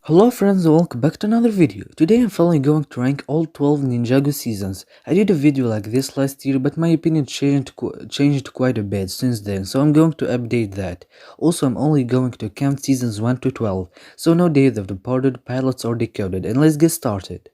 Hello friends and welcome back to another video. Today I'm finally going to rank all 12 Ninjago seasons. I did a video like this last year but my opinion changed quite a bit since then, so I'm going to update that. Also I'm only going to count seasons 1 to 12, so no Days of Departed, Pilots or Decoded, and let's get started.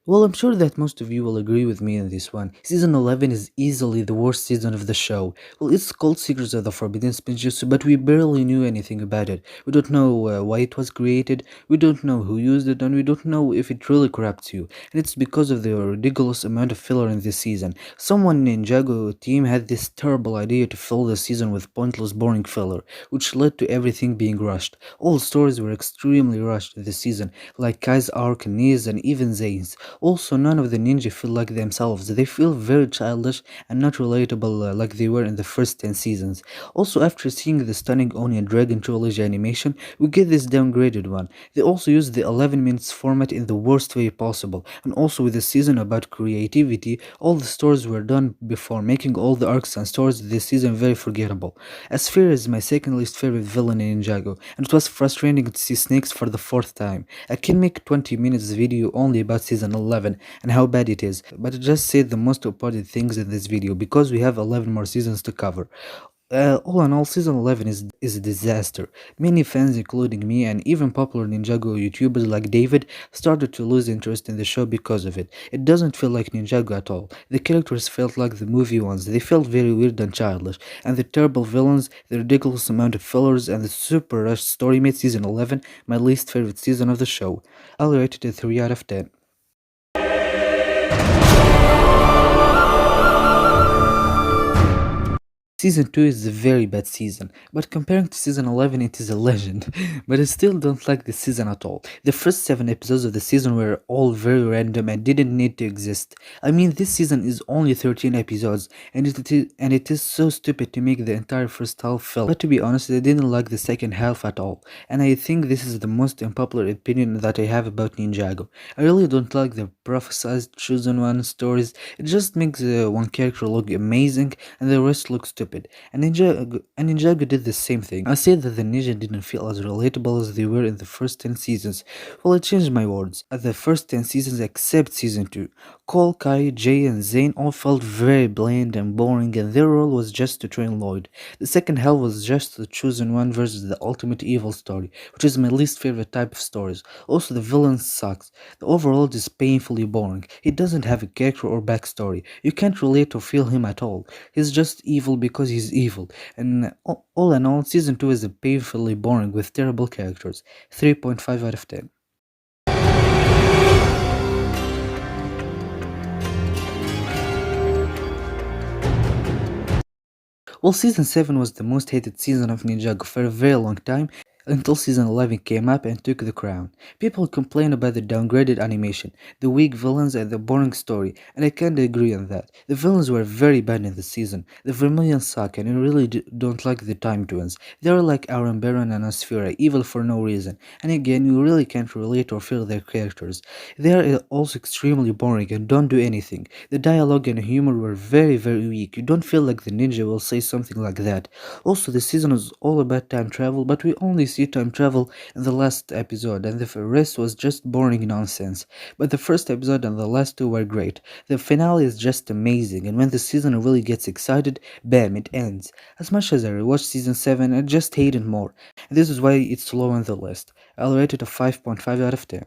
Well, I'm sure that most of you will agree with me on this one. Season 11 is easily the worst season of the show. Well, it's called Secrets of the Forbidden Spinjitzu, but we barely knew anything about it. We don't know why it was created, we don't know who used it, and we don't know if it really corrupts you. And it's because of the ridiculous amount of filler in this season. Someone in Ninjago team had this terrible idea to fill the season with pointless, boring filler, which led to everything being rushed. All stories were extremely rushed this season, like Kai's arc, Nia's, and even Zane's. Also, none of the ninja feel like themselves. They feel very childish and not relatable like they were in the first 10 seasons. Also, after seeing the stunning Oni and Dragon trilogy animation, we get this downgraded one. They also use the 11 minutes format in the worst way possible. And also with the season about creativity, all the stories were done before, making all the arcs and stories this season very forgettable. Asphere is my second least favorite villain in Ninjago, and it was frustrating to see Snakes for the fourth time. I can make 20 minutes video only about season 11 and how bad it is, but I just said the most important things in this video because we have 11 more seasons to cover. All in all, season 11 is a disaster. Many fans, including me and even popular Ninjago YouTubers like David, started to lose interest in the show because of it. It doesn't feel like Ninjago at all. The characters felt like the movie ones, they felt very weird and childish, and the terrible villains, the ridiculous amount of fillers, and the super rushed story made season 11 my least favorite season of the show. I'll rate it a 3 out of 10. Season 2 is a very bad season, but comparing to season 11 it is a legend, but I still don't like this season at all. The first 7 episodes of the season were all very random and didn't need to exist. I mean, this season is only 13 episodes, and it is so stupid to make the entire first half fill. But to be honest, I didn't like the second half at all, and I think this is the most unpopular opinion that I have about Ninjago. I really don't like the prophesized chosen one stories. It just makes one character look amazing and the rest look stupid. And Ninjago did the same thing. I said that the ninja didn't feel as relatable as they were in the first 10 seasons. Well, I changed my words. At the first 10 seasons except season 2, Cole, Kai, Jay, and Zane all felt very bland and boring, and their role was just to train Lloyd. The second half was just the chosen one versus the ultimate evil story, which is my least favorite type of stories. Also, the villain sucks. The overall is painfully boring. He doesn't have a character or backstory. You can't relate or feel him at all. He's just evil because he's evil. And all in all, season 2 is painfully boring with terrible characters. 3.5 out of 10. Well, season 7 was the most hated season of Ninjago for a very long time, until season 11 came up and took the crown. People complain about the downgraded animation, the weak villains, and the boring story, and I kinda agree on that. The villains were very bad in the season. The Vermilion suck, and I really don't like the Time Twins. They are like Aaron Baron and Asphera, evil for no reason, and again, you really can't relate or feel their characters. They are also extremely boring and don't do anything. The dialogue and humor were very weak. You don't feel like the ninja will say something like that. Also, the season was all about time travel, but we only see time travel in the last episode, and the rest was just boring nonsense. But the first episode and the last two were great. The finale is just amazing, and when the season really gets excited, bam, it ends. As much as I rewatched season 7, I just hate it more. And this is why it's low on the list. I'll rate it a 5.5 out of 10.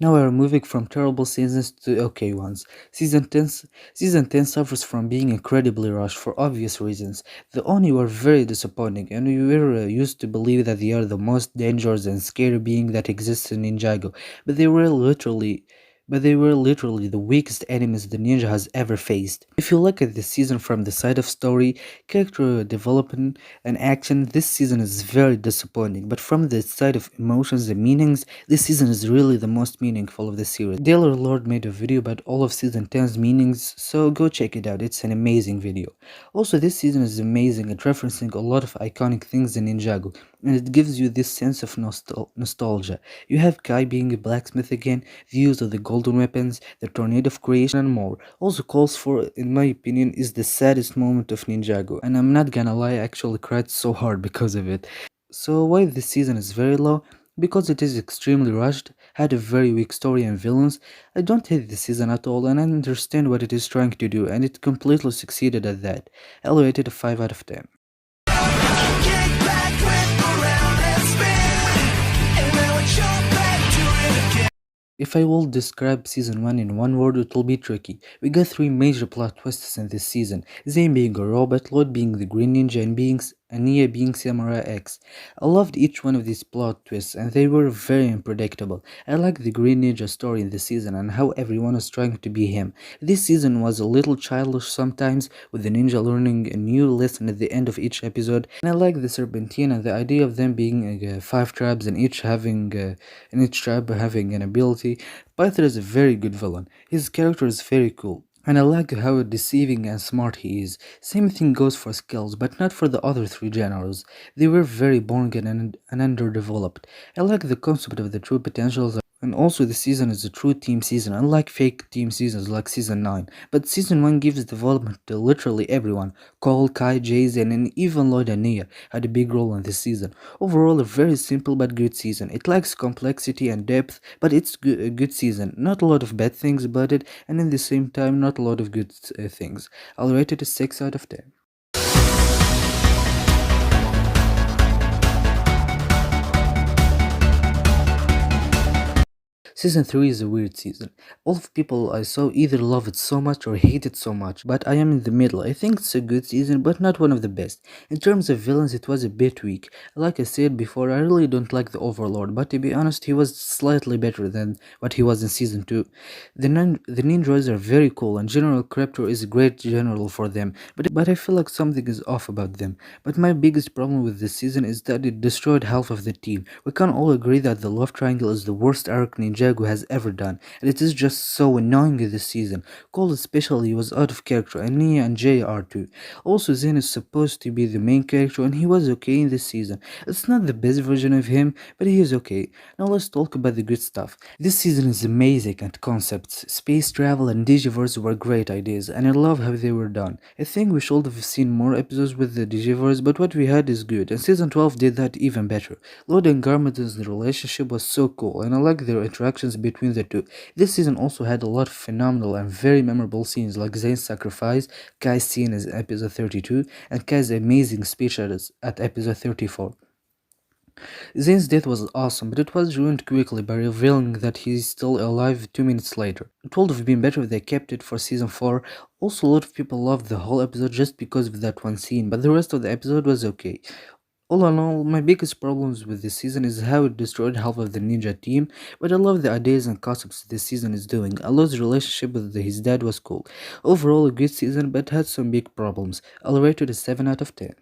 Now we're moving from terrible seasons to okay ones. Season 10 suffers from being incredibly rushed for obvious reasons. The Oni were very disappointing, and we were used to believe that they are the most dangerous and scary being that exists in Ninjago, but they were literally the weakest enemies the ninja has ever faced. If you look at the season from the side of story, character development, and action, this season is very disappointing, but from the side of emotions and meanings, this season is really the most meaningful of the series. Taylor Lord made a video about all of season 10's meanings, so go check it out, it's an amazing video. Also, this season is amazing at referencing a lot of iconic things in Ninjago, and it gives you this sense of nostalgia. You have Kai being a blacksmith again, the use of the golden weapons, the tornado of creation, and more. Also calls for, in my opinion, is the saddest moment of Ninjago, and I'm not gonna lie, I actually cried so hard because of it. So why this season is very low? Because it is extremely rushed, had a very weak story and villains. I don't hate the season at all, and I understand what it is trying to do, and it completely succeeded at that. I rated a 5 out of 10. Kick back, whip around and spin, and then we jump back to it again. If I will describe season 1 in one word, it will be tricky. We got three major plot twists in this season, Zane being a robot, Lloyd being the Green Ninja, and Nia being Samurai X. I loved each one of these plot twists, and they were very unpredictable. I like the Green Ninja story in this season and how everyone is trying to be him. This season was a little childish sometimes, with the ninja learning a new lesson at the end of each episode, and I like the Serpentine and the idea of them being five tribes and each tribe having an ability. Python is a very good villain. His character is very cool. And I like how deceiving and smart he is. Same thing goes for skills, but not for the other three generals. They were very boring and underdeveloped. I like the concept of the true potentials, and also the season is a true team season, unlike fake team seasons like season 9. But season 1 gives development to literally everyone. Cole, Kai, Jason, and even Lloyd and Nia had a big role in this season. Overall, a very simple but good season. It lacks complexity and depth, but it's a good season. Not a lot of bad things about it, and in the same time, not a lot of good things. I'll rate it a 6 out of 10. Season 3 is a weird season. All of people I saw either love it so much or hate it so much, but I am in the middle. I think it's a good season, but not one of the best. In terms of villains, it was a bit weak. Like I said before, I really don't like the Overlord, but to be honest, he was slightly better than what he was in season 2. The ninjas are very cool, and General Creptor is a great general for them, but I feel like something is off about them. But my biggest problem with this season is that it destroyed half of the team. We can all agree that the love triangle is the worst arc Ninjago has ever done, and it is just so annoying this season. Cole especially was out of character, and Nia and Jay are too. Also, Zen is supposed to be the main character, and he was okay in this season. It's not the best version of him, but he is okay. Now let's talk about the good stuff. This season is amazing at concepts. Space travel and Digiverse were great ideas, and I love how they were done. I think we should have seen more episodes with the Digiverse, but what we had is good, and season 12 did that even better. Lord and Garmadon's relationship was so cool, and I like their interactions between the two. This season also had a lot of phenomenal and very memorable scenes like Zane's sacrifice, Kai's scene in episode 32, and Kai's amazing speech at episode 34. Zane's death was awesome, but it was ruined quickly by revealing that he's still alive 2 minutes later. It would have been better if they kept it for season 4. Also, a lot of people loved the whole episode just because of that one scene, but the rest of the episode was okay. All in all, my biggest problems with this season is how it destroyed half of the ninja team, but I love the ideas and concepts this season is doing. Alo's relationship with his dad was cool. Overall, a good season, but had some big problems. I'll rate it a 7 out of 10.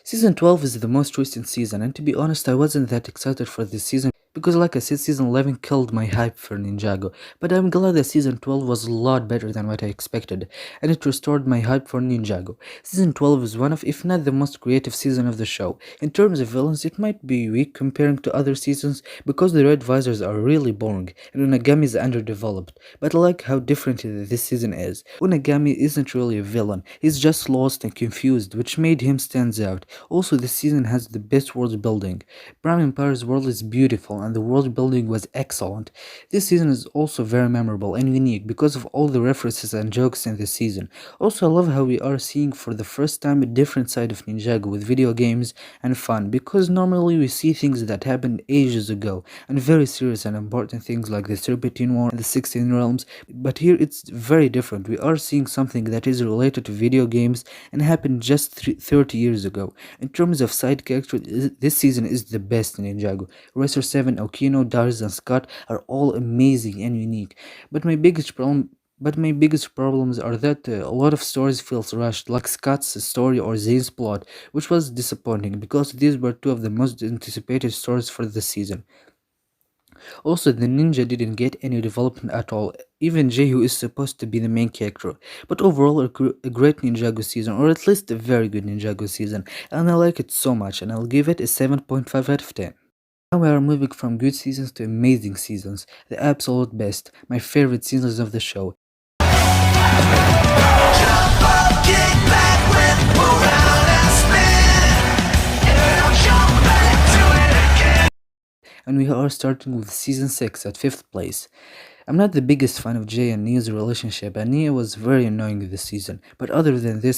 Season 12 is the most recent season, and to be honest, I wasn't that excited for this season because, like I said, season 11 killed my hype for Ninjago. But I'm glad that season 12 was a lot better than what I expected, and it restored my hype for Ninjago. Season 12 is one of, if not the most creative season of the show. In terms of villains, it might be weak comparing to other seasons because the Red Visors are really boring, and Unagami is underdeveloped. But I like how different this season is. Unagami isn't really a villain, he's just lost and confused, which made him stand out. Also, this season has the best world building. Prime Empire's world is beautiful and the world building was excellent. This season is also very memorable and unique because of all the references and jokes in this season. Also, I love how we are seeing for the first time a different side of Ninjago with video games and fun, because normally we see things that happened ages ago and very serious and important things like the Serpentine War and the 16 Realms, but here it's very different. We are seeing something that is related to video games and happened just 30 years ago. In terms of side characters, this season is the best in Ninjago. Racer 7, Okino, Darius, and Scott are all amazing and unique. But my biggest problems are that a lot of stories feels rushed, like Scott's story or Zane's plot, which was disappointing because these were two of the most anticipated stories for the season. Also, the ninja didn't get any development at all, even Jay, who is supposed to be the main character. But overall, a great Ninjago season, or at least a very good Ninjago season, and I like it so much, and I'll give it a 7.5 out of 10. Now we are moving from good seasons to amazing seasons, the absolute best, my favorite seasons of the show. And we are starting with season 6 at 5th place. I'm not the biggest fan of Jay and Nia's relationship, and Nia was very annoying this season. But other than this,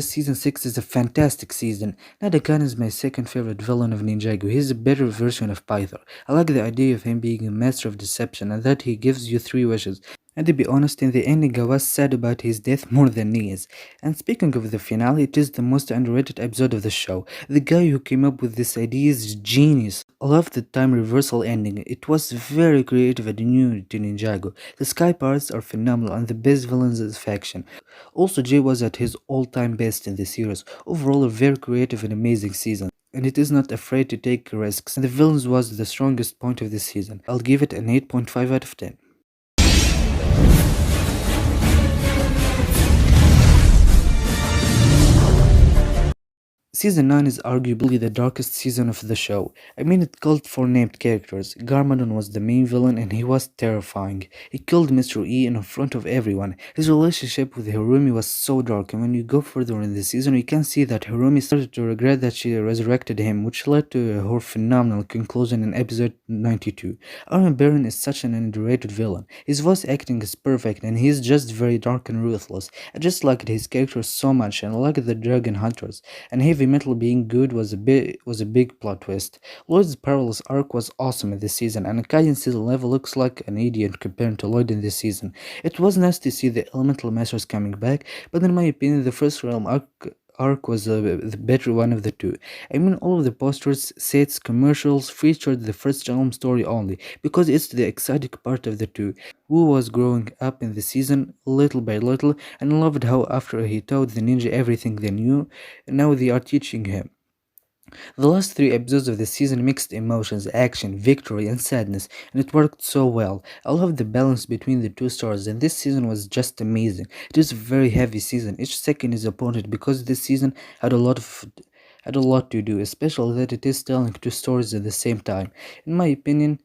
season 6 is a fantastic season. Nadakan is my second favorite villain of Ninjago. He's a better version of Pythor. I like the idea of him being a master of deception and that he gives you three wishes. And to be honest, in the ending I was sad about his death more than Nia's. And speaking of the finale, it is the most underrated episode of the show. The guy who came up with this idea is genius. I love the time reversal ending. It was very creative and new to Ninjago. The Sky Pirates are phenomenal and the best villains of the faction. Also, Jay was at his all-time best in the series. Overall, a very creative and amazing season. And it is not afraid to take risks. And the villains was the strongest point of the season. I'll give it an 8.5 out of 10. Season 9 is arguably the darkest season of the show. I mean, it called for named characters. Garmadon was the main villain and he was terrifying. He killed Mr. E in front of everyone. His relationship with Hirumi was so dark, and when you go further in the season, you can see that Hirumi started to regret that she resurrected him, which led to her phenomenal conclusion in episode 92. Armin Baron is such an underrated villain. His voice acting is perfect and he is just very dark and ruthless. I just liked his character so much, and I liked the Dragon Hunters. And Heavy Metal being good was a big plot twist. Lloyd's Perilous arc was awesome in this season, and Kai in season 11 looks like an idiot compared to Lloyd in this season. It was nice to see the Elemental Masters coming back, but in my opinion, the first Realm arc was the better one of the two. I mean, all of the posters, sets, commercials featured the first Realm story only, because it's the exciting part of the two. Wu was growing up in the season little by little, and I loved how after he taught the ninja everything they knew, now they are teaching him. The last three episodes of the season mixed emotions, action, victory, and sadness, and it worked so well. I love the balance between the two stars, and this season was just amazing. It is a very heavy season. Each second is important because this season had a lot to do, especially that it is telling two stories at the same time. In my opinion,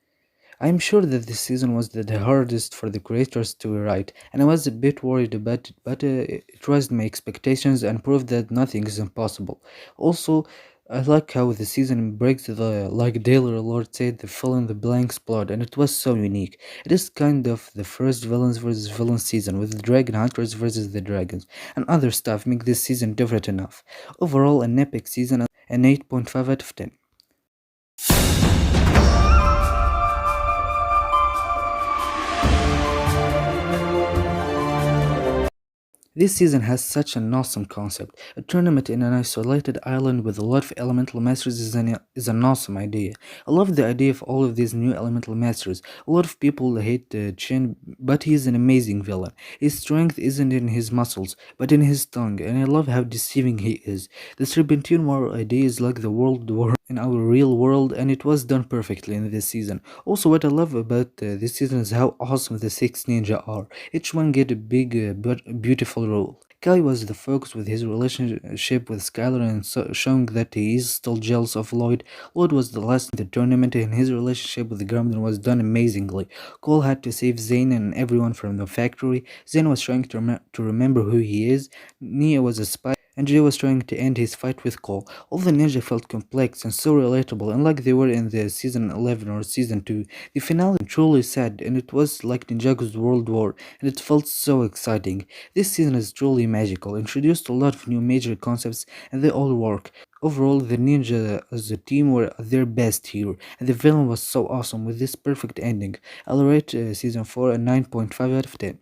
I'm sure that this season was the hardest for the creators to write, and I was a bit worried about it, but it raised my expectations and proved that nothing is impossible. Also, I like how the season breaks the, like Taylor Lord said, the fill in the blanks plot, and it was so unique. It is kind of the first villains versus villains season, with the dragon hunters versus the dragons, and other stuff make this season different enough. Overall, an epic season, an 8.5 out of 10. This season has such an awesome concept. A tournament in an isolated island with a lot of elemental masters is an awesome idea. I love the idea of all of these new elemental masters. A lot of people hate Chin, but he is an amazing villain. His strength isn't in his muscles, but in his tongue, and I love how deceiving he is. The Serpentine War idea is like the World War in our real world, and it was done perfectly in this season. Also, what I love about this season is how awesome the six ninja are. Each one get a big, but beautiful role. Kai was the focus with his relationship with Skylar and showing that he is still jealous of Lloyd. Lloyd was the last in the tournament and his relationship with Garmin was done amazingly. Cole had to save Zane and everyone from the factory. Zane was trying to remember who he is. Nia was a spy and Jay was trying to end his fight with Cole. All the ninja felt complex and so relatable, and like they were in the season 11 or season 2. The finale was truly sad, and it was like Ninjago's World War, and it felt so exciting. This season is truly magical, introduced a lot of new major concepts, and they all work. Overall, the ninja as a team were at their best here, and the villain was so awesome with this perfect ending. I'll rate season 4 a 9.5 out of 10.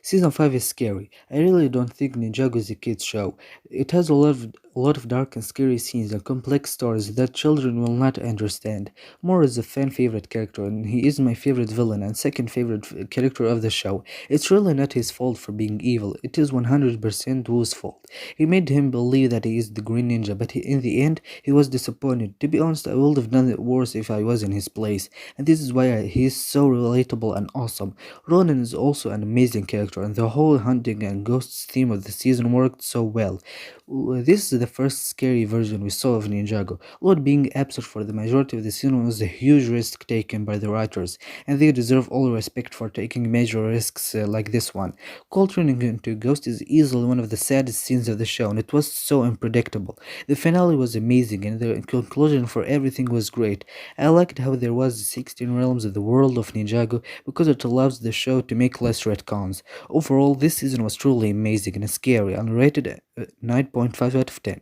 Season 5 is scary. I really don't think Ninjago is a kids show. It has a lot of dark and scary scenes and complex stories that children will not understand. Moore is a fan favorite character and he is my favorite villain and second favorite character of the show. It's really not his fault for being evil. It is 100% Wu's fault. He made him believe that he is the Green Ninja, but in the end, he was disappointed. To be honest, I would have done it worse if I was in his place, and this is why he is so relatable and awesome. Ronan is also an amazing character, and the whole hunting and ghosts theme of the season worked so well. This is the first scary version we saw of Ninjago. Lord being absent for the majority of the season was a huge risk taken by the writers, and they deserve all respect for taking major risks like this one. Cole turning into a ghost is easily one of the saddest scenes of the show, and it was so unpredictable. The finale was amazing, and the conclusion for everything was great. I liked how there was 16 realms of the world of Ninjago because it allows the show to make less retcons. Overall, this season was truly amazing and scary, and rated at 9.5 out of 10.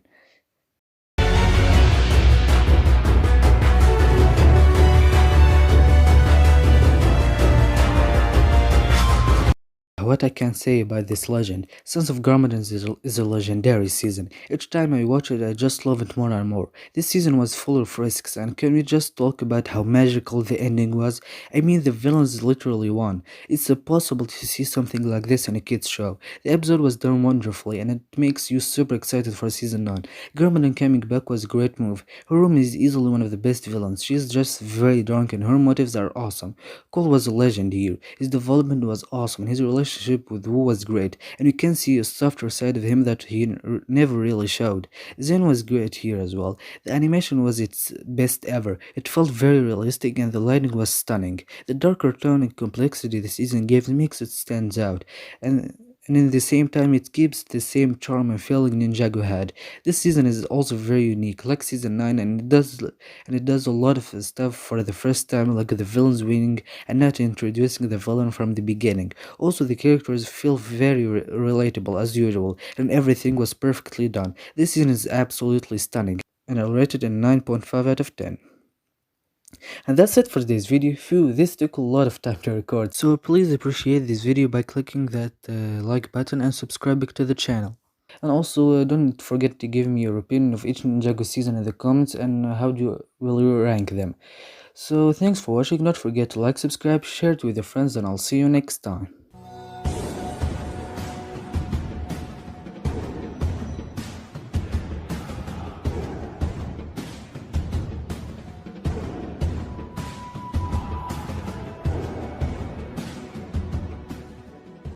What I can say about this legend, Sons of Garmadon is a legendary season. Each time I watch it, I just love it more and more. This season was full of risks, and can we just talk about how magical the ending was? I mean, the villains literally won. It's impossible to see something like this in a kids show. The episode was done wonderfully, and it makes you super excited for season 9. Garmadon coming back was a great move. Her is easily one of the best villains. She's just very dark, and her motives are awesome. Cole was a legend here. His development was awesome. His relationship with Wu was great, and you can see a softer side of him that he never really showed. Zen was great here as well. The animation was its best ever. It felt very realistic, and the lighting was stunning. The darker tone and complexity the season gives makes it stands out, and in the same time it keeps the same charm and feeling Ninjago had. This season is also very unique, like season 9, and it does a lot of stuff for the first time, like the villains winning and not introducing the villain from the beginning. Also, the characters feel very relatable as usual, and everything was perfectly done. This season is absolutely stunning, and I rate it a 9.5 out of 10. And that's it for today's video. Phew, this took a lot of time to record, so please appreciate this video by clicking that like button and subscribing to the channel. And also, don't forget to give me your opinion of each Ninjago season in the comments and will you rank them. So thanks for watching, don't forget to like, subscribe, share it with your friends, and I'll see you next time.